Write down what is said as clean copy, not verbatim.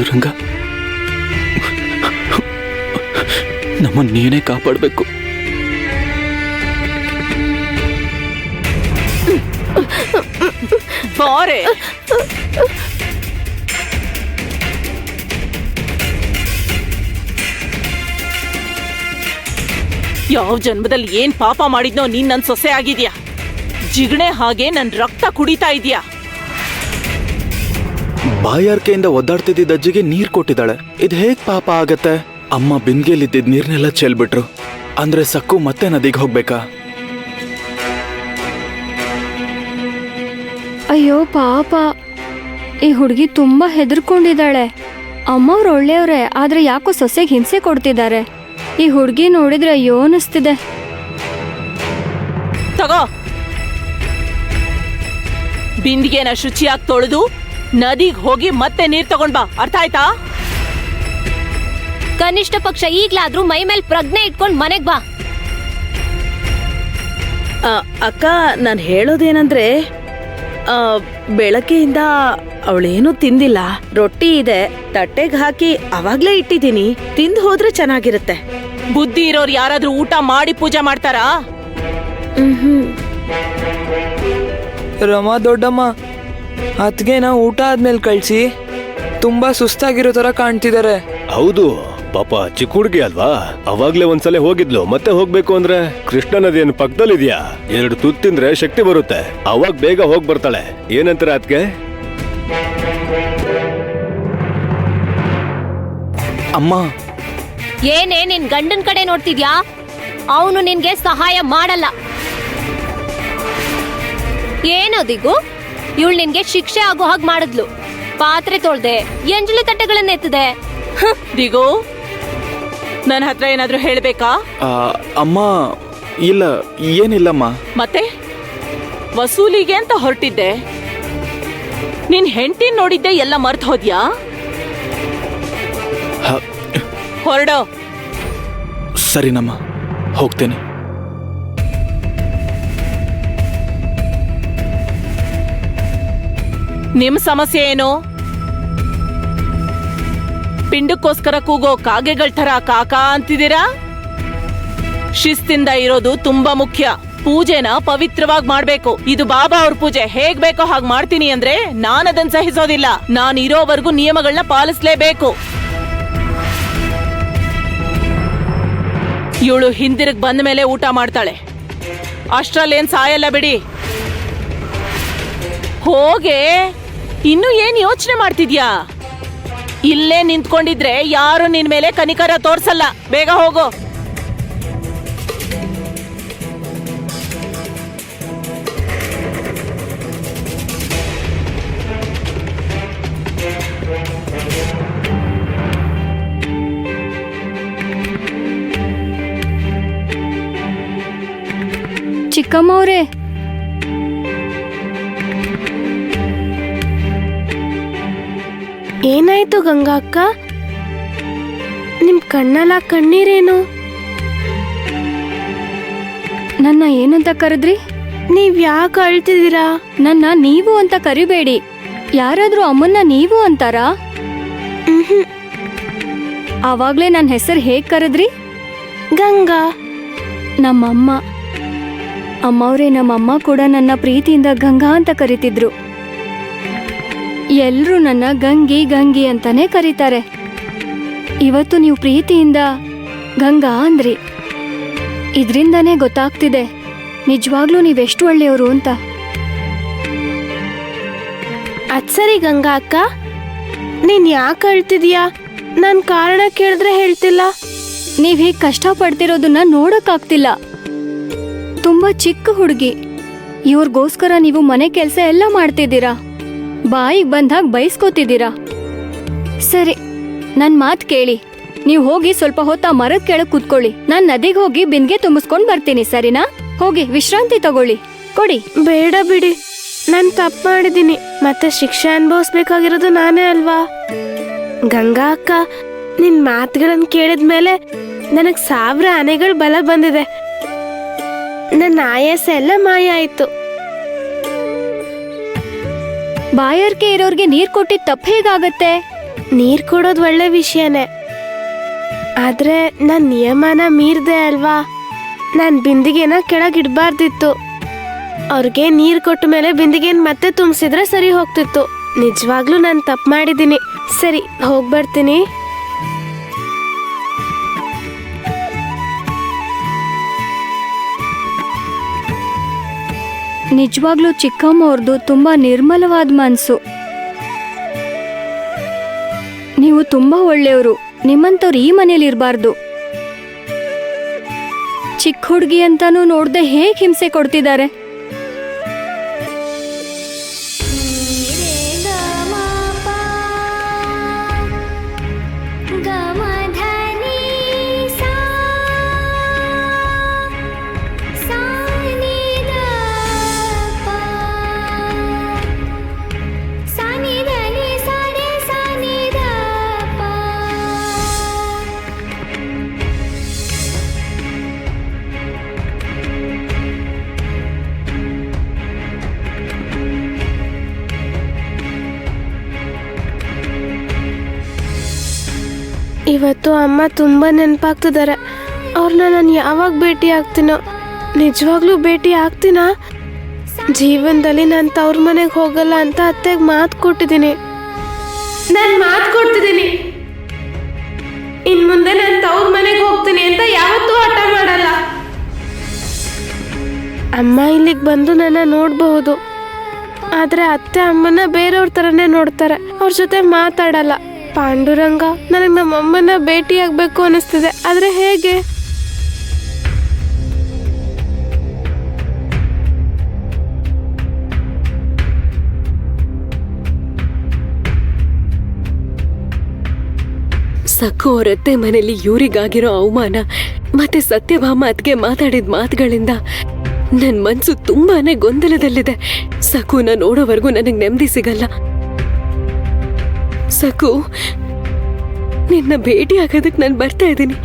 ಪಾಂಡುರಂಗ, ನಮ್ಮನ್ನು ನೀನೇ ಕಾಪಾಡಬೇಕು. ಬಾರೆ ಯಾವ ಜನ್ಮದಲ್ಲಿ ಏನ್ ಪಾಪ ಮಾಡಿದ್ನೋ ನೀನ್ ನನ್ ಸೊಸೆ ಆಗಿದ್ಯಾ. ಜಿಗಣೆ ಹಾಗೆ ನನ್ ರಕ್ತ ಕುಡಿತಾ ಇದೀಯಾ. ಬಾಯಾರಿಕೆಯಿಂದ ಒದ್ದಾಡ್ತಿದ್ದ ಅಜ್ಜಿಗೆ ನೀರ್ ಕೊಟ್ಟಿದ್ದಾಳೆ. ಇದು ಹೇಗ್ ಪಾಪ ಆಗತ್ತೆ? ಅಮ್ಮ ಬಿಂದಿಗೆಲಿದ್ದಿದ್ ನೀರ್ನೆಲ್ಲ ಚೆಲ್ಬಿಟ್ರು. ಅಂದ್ರೆ ಸಕ್ಕು ಮತ್ತೆ ನದಿಗೆ ಹೋಗ್ಬೇಕಾ? ಅಯ್ಯೋ ಪಾಪ, ಈ ಹುಡುಗಿ ತುಂಬಾ ಹೆದರ್ಕೊಂಡಿದ್ದಾಳೆ. ಅಮ್ಮವ್ರು ಒಳ್ಳೆಯವ್ರೆ, ಆದ್ರೆ ಯಾಕೋ ಸೊಸೆಗೆ ಹಿಂಸೆ ಕೊಡ್ತಿದ್ದಾರೆ. ಈ ಹುಡುಗಿ ನೋಡಿದ್ರೆ ಅಯ್ಯೋ ಅನಿಸ್ತಿದೆ. ತಗೋ, ಬಿಂದಿಗೆನ ಶುಚಿಯಾಗಿ ತೊಳೆದು ನದಿಗೆ ಹೋಗಿ ಮತ್ತೆ ನೀರ್ ತಗೊಂಡ್ ಬಾ. ಅರ್ಥ ಆಯ್ತಾ? ಕನಿಷ್ಠ ಪಕ್ಷ ಈಗ್ಲಾದ್ರೂ ಮೈ ಮೇಲ್ ಪ್ರಜ್ಞೆ ಇಟ್ಕೊಂಡ್ ಮನೆಗ್ ಬಾ. ಅಕ್ಕ, ನಾನು ಹೇಳೋದೇನಂದ್ರೆ ಬೆಳಗ್ಗೆಯಿಂದ ಅವಳೇನು ತಿಂದಿಲ್ಲ. ರೊಟ್ಟಿ ಇದೆ, ತಟ್ಟೆಗೆ ಹಾಕಿ ಅವಾಗ್ಲೇ ಇಟ್ಟಿದ್ದೀನಿ. ತಿಂದು ಹೋದ್ರೆ ಚೆನ್ನಾಗಿರುತ್ತೆ. ಬುದ್ಧಿ ಇರೋರು ಯಾರಾದ್ರೂ ಊಟ ಮಾಡಿ ಪೂಜೆ ಮಾಡ್ತಾರಾ? ರಮಾ ದೊಡ್ಡಮ್ಮ, ಅತ್ಗೆನ ಊಟ ಆದ್ಮೇಲೆ ಕಳ್ಸಿ. ತುಂಬಾ ಸುಸ್ತಾಗಿರೋ ತರ ಕಾಣ್ತಿದ್ದಾರೆ. ಹೌದು ಪಾಪ, ಚಿಕ್ಕ ಹುಡುಗಿ ಅಲ್ವಾ, ಅವಾಗ್ಲೇ ಒಂದ್ಸಲ ಹೋಗಿದ್ಲು. ಮತ್ತೆ ಹೋಗ್ಬೇಕು ಅಂದ್ರೆ ಕೃಷ್ಣ ನದಿಯನ್ನು ಪಕ್ಕದಲ್ಲಿದ್ಯಾ, 2 ತುತ್ತು ತಿಂದ್ರೆ ಶಕ್ತಿ ಬರುತ್ತೆ. ಅವಾಗ ಬೇಗ ಹೋಗ್ ಬರ್ತಾಳೆ. ಏನಂತಾರೆ ಅದ್ಕೆ? ಅಮ್ಮ, ಏನೇ ನಿನ್ ಗಂಡನ್ ಕಡೆ ನೋಡ್ತಿದ್ಯಾ? ಅವನು ನಿನ್ಗೆ ಸಹಾಯ ಮಾಡಲ್ಲ. ಏನೋದಿಗೂ ಇವಳು ನಿನ್ಗೆ ಶಿಕ್ಷೆ ಆಗೋ ಹಾಗೆ ಮಾಡಿದ್ಲು. ಪಾತ್ರೆ ತೊಳ್ದೆ, ಎಂಜಲಿ ತಟ್ಟೆಗಳನ್ನ ಎತ್ತದೆ. ದಿಗು, ನನ್ನ ಹತ್ರ ಏನಾದ್ರೂ ಹೇಳ್ಬೇಕಾ? ಅಮ್ಮ, ಇಲ್ಲ, ಏನಿಲ್ಲಮ್ಮ. ಮತ್ತೆ ವಸೂಲಿಗೆ ಅಂತ ಹೊರಟಿದ್ದೆ. ನಿನ್ ಹೆಂಡತಿ ನೋಡಿದ್ದೆ ಎಲ್ಲ ಮರ್ತ್ ಹೋದ್ಯಾ? ಹೊರಡೋ. ಸರಿನಮ್ಮ, ಹೋಗ್ತೇನೆ. ನಿಮ್ ಸಮಸ್ಯೆ ಏನು? ಪಿಂಡಕ್ಕೋಸ್ಕರ ಕೂಗೋ ಕಾಗೆಗಳ ತರ ಕಾಕಾ ಅಂತಿದ್ದೀರಾ? ಶಿಸ್ತಿಂದ ಇರೋದು ತುಂಬಾ ಮುಖ್ಯ. ಪೂಜೆನ ಪವಿತ್ರವಾಗಿ ಮಾಡ್ಬೇಕು. ಇದು ಬಾಬಾ ಅವ್ರ ಪೂಜೆ. ಹೇಗ್ ಬೇಕೋ ಹಾಗೆ ಮಾಡ್ತೀನಿ ಅಂದ್ರೆ ನಾನದನ್ ಸಹಿಸೋದಿಲ್ಲ. ನಾನು ಇರೋವರೆಗೂ ನಿಯಮಗಳನ್ನ ಪಾಲಿಸ್ಲೇಬೇಕು. ಇವಳು ಹಿಂದಿರುಗ್ ಬಂದ ಮೇಲೆ ಊಟ ಮಾಡ್ತಾಳೆ. ಅಷ್ಟ್ರಲ್ಲೇನ್ ಸಾಯಲ್ಲ ಬಿಡಿ. ಹೋಗೆ, ಇನ್ನು ಏನ್ ಯೋಚನೆ ಮಾಡ್ತಿದ್ಯಾ? ಇಲ್ಲೇ ನಿಂತ್ಕೊಂಡಿದ್ರೆ ಯಾರು ನಿನ್ ಮೇಲೆ ಕನಿಕರ ತೋರ್ಸಲ್ಲ. ಬೇಗ ಹೋಗೋ. ಚಿಕ್ಕಮ್ಮವ್ರೆ, ಏನಾಯ್ತು ಗಂಗಾ ಅಕ್ಕ? ನಿಮ್ ಕಣ್ಣಲ್ಲ ಕಣ್ಣೀರೇನು? ನನ್ನ ಏನಂತ ಕರೆದ್ರಿ? ನೀವ್ ಯಾಕೆ ಅಳ್ತಿದ್ದೀರಾ? ನನ್ನ ನೀವು ಅಂತ ಕರಿಬೇಡಿ. ಯಾರಾದ್ರೂ ಅಮ್ಮನ್ನ ನೀವು ಅಂತಾರಾ? ಆವಾಗ್ಲೇ ನನ್ನ ಹೆಸರು ಹೇಗ್ ಕರೆದ್ರಿ? ಗಂಗಾ. ನಮ್ಮಮ್ಮ. ಅಮ್ಮವ್ರೆ, ನಮ್ಮಮ್ಮ ಕೂಡ ನನ್ನ ಪ್ರೀತಿಯಿಂದ ಗಂಗಾ ಅಂತ ಕರಿತಿದ್ರು. ಎಲ್ರೂ ನನ್ನ ಗಂಗಿ ಗಂಗಿ ಅಂತಾನೆ ಕರೀತಾರೆ. ಇವತ್ತು ನೀವು ಪ್ರೀತಿಯಿಂದ ಗಂಗಾ ಅಂದ್ರಿ. ಇದ್ರಿಂದಾನೇ ಗೊತ್ತಾಗ್ತಿದೆ ನಿಜವಾಗ್ಲೂ ನೀವೆಷ್ಟು ಒಳ್ಳೆಯವರು ಅಂತ. ಅದ್ ಸರಿ ಗಂಗಾ ಅಕ್ಕ, ನೀನ್ ಯಾಕೆ ಅಳ್ತಿದೀಯಾ? ನಾನ್ ಕಾರಣ ಕೇಳಿದ್ರೆ ಹೇಳ್ತಿಲ್ಲ. ನೀವ್ ಹೀಗ್ ಕಷ್ಟ ಪಡ್ತಿರೋದನ್ನ ನೋಡಕ್ಕಾಗ್ತಿಲ್ಲ. ತುಂಬಾ ಚಿಕ್ಕ ಹುಡುಗಿ. ಇವ್ರಿಗೋಸ್ಕರ ನೀವು ಮನೆ ಕೆಲ್ಸ ಎಲ್ಲ ಮಾಡ್ತಿದ್ದೀರಾ. ಬಾಯಿಗೆ ಬಂದಾಗ ಬೈಸ್ಕೋತಿದ್ದೀರಾ. ಸರಿ, ನನ್ ಮಾತ್ ಕೇಳಿ. ನೀವು ಹೋಗಿ ಸ್ವಲ್ಪ ಹೊತ್ತ ಮರದ ಕೆಳಗ್ ಕೂತ್ಕೊಳ್ಳಿ. ನಾನ್ ನದಿಗೆ ಹೋಗಿ ಬಿಂದಿಗೆ ತುಂಬಿಸ್ಕೊಂಡ್ ಬರ್ತೀನಿ, ಸರಿನಾ? ಹೋಗಿ ವಿಶ್ರಾಂತಿ ತಗೊಳ್ಳಿ. ಕೊಡಿ. ಬೇಡ ಬಿಡಿ, ನಾನ್ ತಪ್ಪು ಮಾಡಿದೀನಿ. ಮತ್ತೆ ಶಿಕ್ಷೆ ಅನುಭವಿಸ್ಬೇಕಾಗಿರೋದು ನಾನೇ ಅಲ್ವಾ? ಗಂಗಾ ಅಕ್ಕ, ನಿನ್ ಮಾತುಗಳನ್ನ ಕೇಳಿದ್ಮೇಲೆ ನನಗ್ 1000 ಆನೆಗಳ ಬಲ ಬಂದಿದೆ. ನನ್ನ ಆಯಾಸ ಎಲ್ಲ ಮಾಯ ಆಯ್ತು. ಬಾಯಾರಿಕೆ ಇರೋರ್ಗೆ ನೀರ್ ಕೊಟ್ಟಿದ್ ತಪ್ಪು ಹೇಗಾಗತ್ತೆ? ನೀರ್ ಕೊಡೋದು ಒಳ್ಳೆ ವಿಷಯನೇ, ಆದ್ರೆ ನಾನ್ ನಿಯಮನ ಮೀರ್ದೆ ಅಲ್ವಾ. ನಾನ್ ಬಿಂದಿಗೆನ ಕೆಳಗಿಡ್ಬಾರ್ದಿತ್ತು. ಅವ್ರಿಗೆ ನೀರ್ ಕೊಟ್ಟ ಮೇಲೆ ಬಿಂದಿಗೆನ್ ಮತ್ತೆ ತುಂಬಿಸಿದ್ರೆ ಸರಿ ಹೋಗ್ತಿತ್ತು. ನಿಜವಾಗ್ಲೂ ನಾನು ತಪ್ಪು ಮಾಡಿದ್ದೀನಿ. ಸರಿ, ಹೋಗ್ಬರ್ತೀನಿ. ನಿಜವಾಗ್ಲೂ ಚಿಕ್ಕಮ್ಮ ಅವ್ರದ್ದು ತುಂಬಾ ನಿರ್ಮಲವಾದ ಮನ್ಸು. ನೀವು ತುಂಬಾ ಒಳ್ಳೆಯವರು. ನಿಮ್ಮಂತವ್ರು ಈ ಮನೇಲಿ ಇರಬಾರ್ದು. ಚಿಕ್ಕ ಹುಡುಗಿ ಅಂತಾನೂ ನೋಡ್ದೆ ಹೇಗ್ ಹಿಂಸೆ ಕೊಡ್ತಿದ್ದಾರೆ. ಇವತ್ತು ಅಮ್ಮ ತುಂಬ ನೆನಪಾಗ್ತಿದ್ದಾರೆ. ಅವ್ರನ್ನ ನಾನು ಯಾವಾಗ ಭೇಟಿ ಆಗ್ತೀನೋ? ನಿಜವಾಗ್ಲೂ ಭೇಟಿ ಆಗ್ತೀನಾ? ಜೀವನದಲ್ಲಿ ನಾನು ತವ್ರ ಮನೆಗೆ ಹೋಗಲ್ಲ ಅಂತ ಅತ್ತೆಗೆ ಮಾತು ಕೊಟ್ಟಿದ್ದೀನಿ. ನಾನು ಮಾತು ಕೊಡ್ತಿದ್ದೀನಿ, ಇನ್ನು ಮುಂದೆ ನಾನು ತವ್ರ ಮನೆಗೆ ಹೋಗ್ತೀನಿ ಅಂತ ಯಾವತ್ತೂ ಹಠ ಮಾಡಲ್ಲ. ಅಮ್ಮ ಇಲ್ಲಿಗೆ ಬಂದು ನನ್ನ ನೋಡಬಹುದು, ಆದರೆ ಅತ್ತೆ ಅಮ್ಮನ ಬೇರೆಯವ್ರ ಥರನೇ ನೋಡ್ತಾರೆ. ಅವ್ರ ಜೊತೆ ಮಾತಾಡಲ್ಲ. ಪಾಂಡುರಂಗ, ನನಗೆ ನಮ್ಮಮ್ಮನ ಭೇಟಿಯಾಗಬೇಕು ಅನಿಸ್ತಿದೆ, ಆದರೆ ಹೇಗೆ? ಸಕ್ಕು ಅವರತ್ತೆ ಮನೇಲಿ ಇವ್ರಿಗಾಗಿರೋ ಅವಮಾನ ಮತ್ತೆ ಸತ್ಯಭಾಮ ಅತ್ಗೆ ಮಾತಾಡಿದ ಮಾತುಗಳಿಂದ ನನ್ ಮನ್ಸು ತುಂಬಾನೇ ಗೊಂದಲದಲ್ಲಿದೆ. ಸಕುನ ನೋಡೋವರೆಗೂ ನನಗೆ ನೆಮ್ಮದಿ ಸಿಗಲ್ಲ. ಸಕು, ನಿನ್ನ ಭೇಟಿ ಆಗೋದಕ್ಕೆ ನಾನು ಬರ್ತಾ ಇದ್ದೀನಿ.